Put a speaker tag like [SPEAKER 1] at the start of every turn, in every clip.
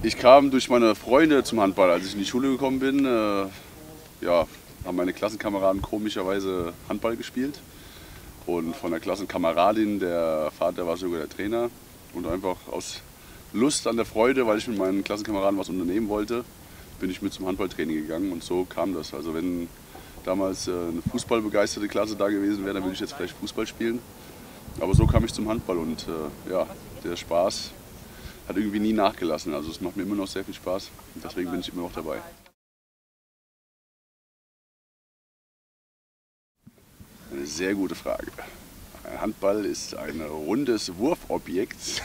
[SPEAKER 1] Ich kam durch meine Freunde zum Handball. Als ich in die Schule gekommen bin, ja, haben meine Klassenkameraden komischerweise Handball gespielt. Und von der Klassenkameradin, der Vater war sogar der Trainer. Und einfach aus Lust an der Freude, weil ich mit meinen Klassenkameraden was unternehmen wollte, bin ich mit zum Handballtraining gegangen. Und so kam das. Also wenn damals eine fußballbegeisterte Klasse da gewesen wäre, dann würde ich jetzt vielleicht Fußball spielen. Aber so kam ich zum Handball und ja, der Spaß hat irgendwie nie nachgelassen. Also es macht mir immer noch sehr viel Spaß und deswegen bin ich immer noch dabei. Eine sehr gute Frage. Handball ist ein rundes Wurfobjekt.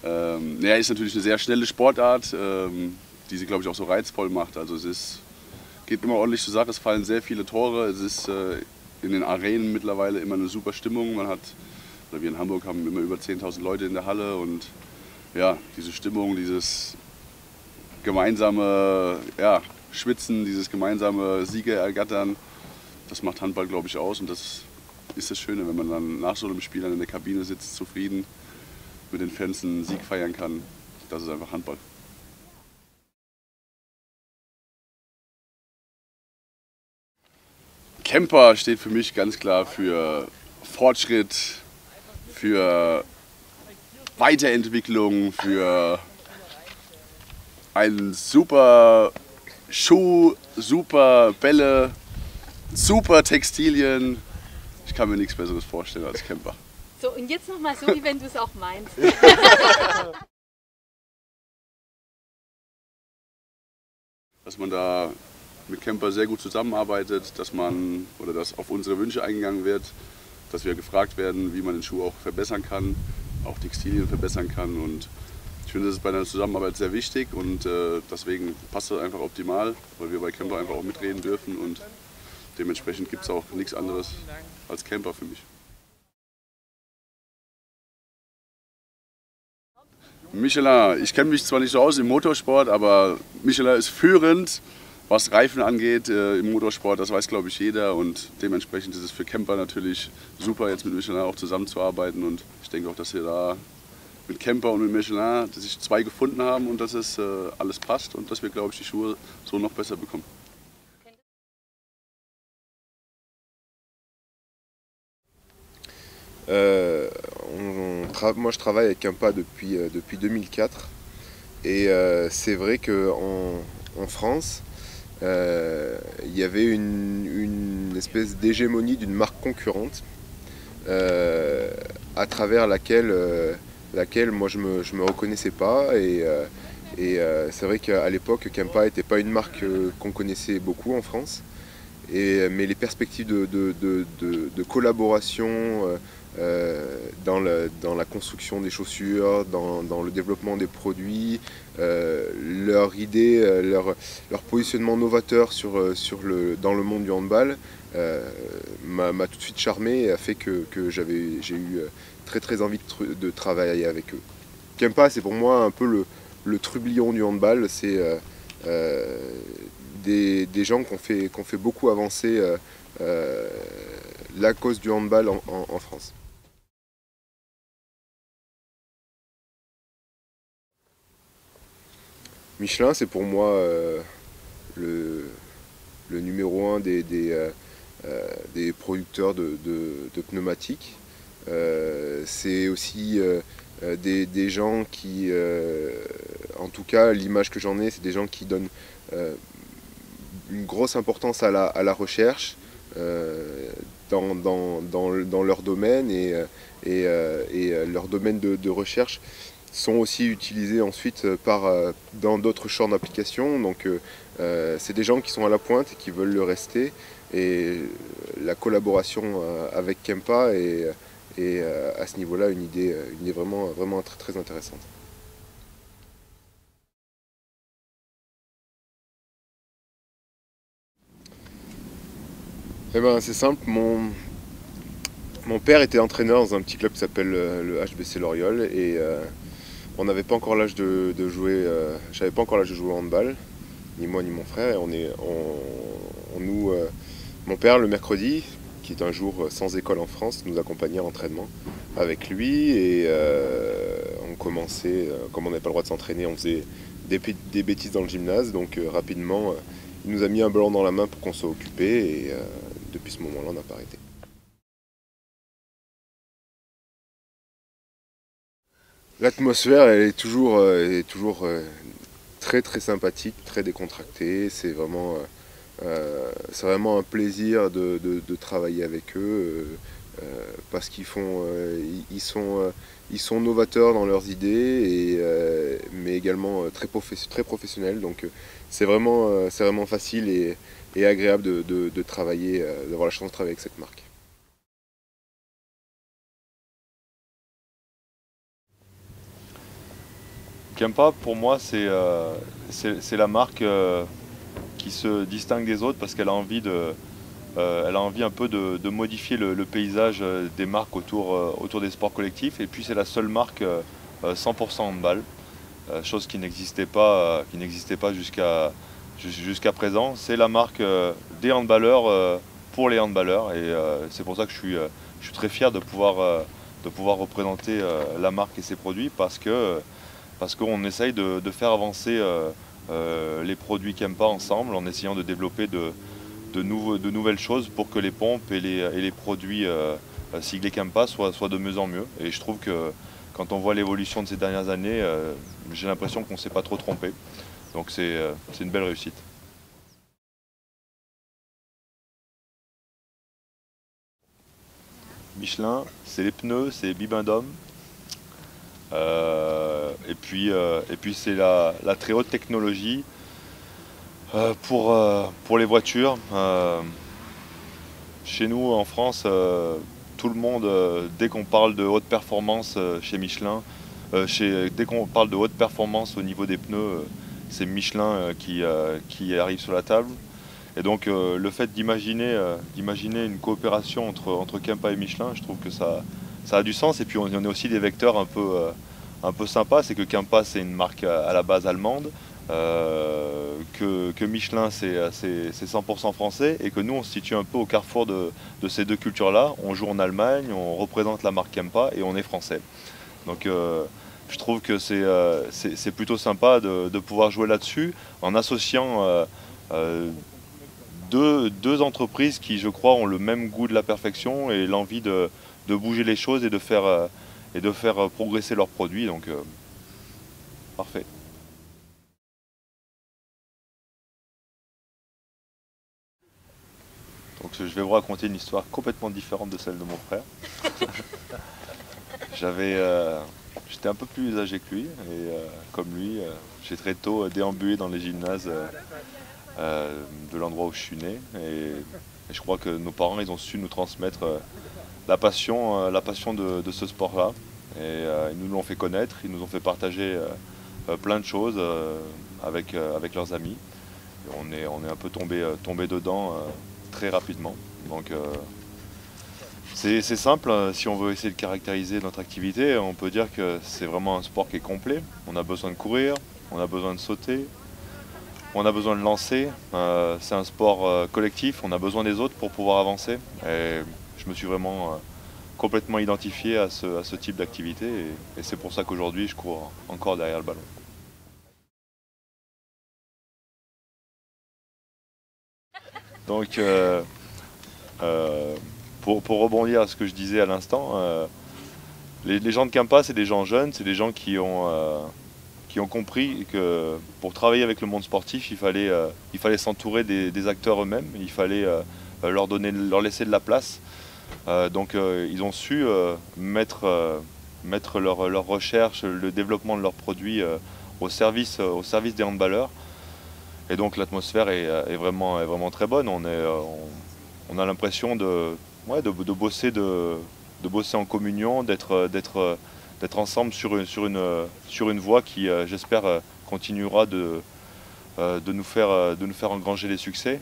[SPEAKER 1] Ja, ist natürlich eine sehr schnelle Sportart, die sie, glaube ich, auch so reizvoll macht. Also geht immer ordentlich zur Sache, es fallen sehr viele Tore. Es ist in den Arenen mittlerweile immer eine super Stimmung. Oder wir in Hamburg haben immer über 10.000 Leute in der Halle und ja, diese Stimmung, dieses gemeinsame Schwitzen, dieses gemeinsame Siege ergattern, das macht Handball, glaube ich, aus. Und das ist das Schöne, wenn man dann nach so einem Spiel dann in der Kabine sitzt, zufrieden mit den Fans einen Sieg feiern kann. Das ist einfach Handball. Kemper steht für mich ganz klar für Fortschritt, für Weiterentwicklung, für einen super Schuh, super Bälle, super Textilien. Ich kann mir nichts Besseres vorstellen als Kemper.
[SPEAKER 2] So, und jetzt nochmal so, wie wenn du es auch meinst.
[SPEAKER 1] Dass man da mit Kemper sehr gut zusammenarbeitet, dass auf unsere Wünsche eingegangen wird, dass wir gefragt werden, wie man den Schuh auch verbessern kann, auch Textilien verbessern kann. Und ich finde, das ist bei einer Zusammenarbeit sehr wichtig und deswegen passt das einfach optimal, weil wir bei Kemper einfach auch mitreden dürfen und dementsprechend gibt es auch nichts anderes als Kemper für mich. Michelin, ich kenne mich zwar nicht so aus im Motorsport, aber Michelin ist führend, was Reifen angeht im Motorsport, das weiß, glaube ich, jeder. Und dementsprechend ist es für Kemper natürlich super, jetzt mit Michelin auch zusammenzuarbeiten. Und ich denke auch, dass wir da mit Kemper und mit Michelin, dass sich zwei gefunden haben und dass es alles passt und dass wir, glaube ich, die Schuhe so noch besser bekommen.
[SPEAKER 3] Moi je travaille avec Kempa depuis 2004 et c'est vrai qu'en France il y avait une espèce d'hégémonie d'une marque concurrente à travers laquelle moi je me reconnaissais pas et c'est vrai qu'à l'époque Kempa n'était pas une marque qu'on connaissait beaucoup en France. Mais les perspectives de collaboration dans la construction des chaussures, dans le développement des produits, leur idée, leur positionnement novateur dans le monde du handball m'a tout de suite charmé et a fait que j'ai eu très envie de travailler avec eux. Kempa, c'est pour moi un peu le trublion du handball. C'est des gens qui ont fait beaucoup avancer la cause du handball en France. Michelin, c'est pour moi le numéro un des producteurs de pneumatiques. C'est aussi des gens qui, en tout cas l'image que j'en ai, c'est des gens qui donnent une grosse importance à la recherche dans leur domaine et leur domaine de recherche sont aussi utilisés ensuite dans d'autres champs d'application. Donc c'est des gens qui sont à la pointe et qui veulent le rester. Et la collaboration avec Kempa est à ce niveau-là une idée vraiment très intéressante. Eh ben, c'est simple, mon père était entraîneur dans un petit club qui s'appelle le HBC Loriol et on n'avait pas encore l'âge de jouer, j'avais pas encore l'âge de jouer au handball, ni moi ni mon frère. Mon père le mercredi, qui est un jour sans école en France, nous accompagnait à l'entraînement avec lui et on commençait, comme on n'avait pas le droit de s'entraîner, on faisait des bêtises dans le gymnase, donc rapidement il nous a mis un ballon dans la main pour qu'on soit occupé et depuis ce moment-là on n'a pas arrêté. L'atmosphère elle est toujours très très sympathique, très décontractée, c'est vraiment un plaisir de travailler avec eux parce qu'ils sont novateurs dans leurs idées, mais également très professionnels. Donc c'est vraiment facile et agréable de travailler, d'avoir la chance de travailler avec cette marque.
[SPEAKER 4] Kempa, pour moi, c'est la marque qui se distingue des autres parce qu'elle a envie elle a envie un peu de modifier le paysage des marques autour des sports collectifs. Et puis c'est la seule marque 100% handball, chose qui n'existait pas jusqu'à présent. C'est la marque des handballeurs pour les handballeurs. Et c'est pour ça que je suis très fier de pouvoir représenter la marque et ses produits parce qu'on essaye de faire avancer les produits Kempa ensemble en essayant de développer de nouvelles choses pour que les pompes et les produits siglés Kempa soient de mieux en mieux. Et je trouve que quand on voit l'évolution de ces dernières années, j'ai l'impression qu'on ne s'est pas trop trompé. Donc c'est une belle réussite. Michelin, c'est les pneus, c'est Bibendum. Et puis c'est la très haute technologie pour les voitures. Chez nous en France, tout le monde, dès qu'on parle de haute performance chez Michelin, dès qu'on parle de haute performance au niveau des pneus, c'est Michelin qui arrive sur la table. Et donc le fait d'imaginer une coopération entre Kempa et Michelin, je trouve que ça a du sens. Et puis on est aussi des vecteurs un peu sympas, c'est que Kempa c'est une marque à la base allemande, que Michelin c'est 100% français et que nous on se situe un peu au carrefour de ces deux cultures-là. On joue en Allemagne, on représente la marque Kempa et on est français. Donc je trouve que c'est plutôt sympa de pouvoir jouer là-dessus en associant deux entreprises qui je crois ont le même goût de la perfection et l'envie de bouger les choses et de faire progresser leurs produits. Donc parfait. Donc je vais vous raconter une histoire complètement différente de celle de mon frère. J'étais un peu plus âgé que lui et comme lui, j'ai très tôt déambulé dans les gymnases de l'endroit où je suis né et je crois que nos parents ils ont su nous transmettre la passion de ce sport-là et ils nous l'ont fait connaître, ils nous ont fait partager plein de choses avec leurs amis. Et on est un peu tombé dedans très rapidement. Donc c'est simple, si on veut essayer de caractériser notre activité, on peut dire que c'est vraiment un sport qui est complet. On a besoin de courir, on a besoin de sauter, on a besoin de lancer. C'est un sport collectif, on a besoin des autres pour pouvoir avancer. Et je me suis vraiment complètement identifié à ce type d'activité et c'est pour ça qu'aujourd'hui je cours encore derrière le ballon. Donc pour rebondir à ce que je disais à l'instant, les gens de Kempa c'est des gens jeunes, c'est des gens qui ont compris que pour travailler avec le monde sportif il fallait s'entourer des acteurs eux-mêmes, il fallait leur laisser de la place. Donc ils ont su mettre leur recherche, le développement de leurs produits au service des handballeurs. Et donc l'atmosphère est vraiment très bonne. On a l'impression de bosser en communion, d'être ensemble sur une voie qui, j'espère, continuera de nous faire engranger des succès.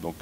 [SPEAKER 4] Donc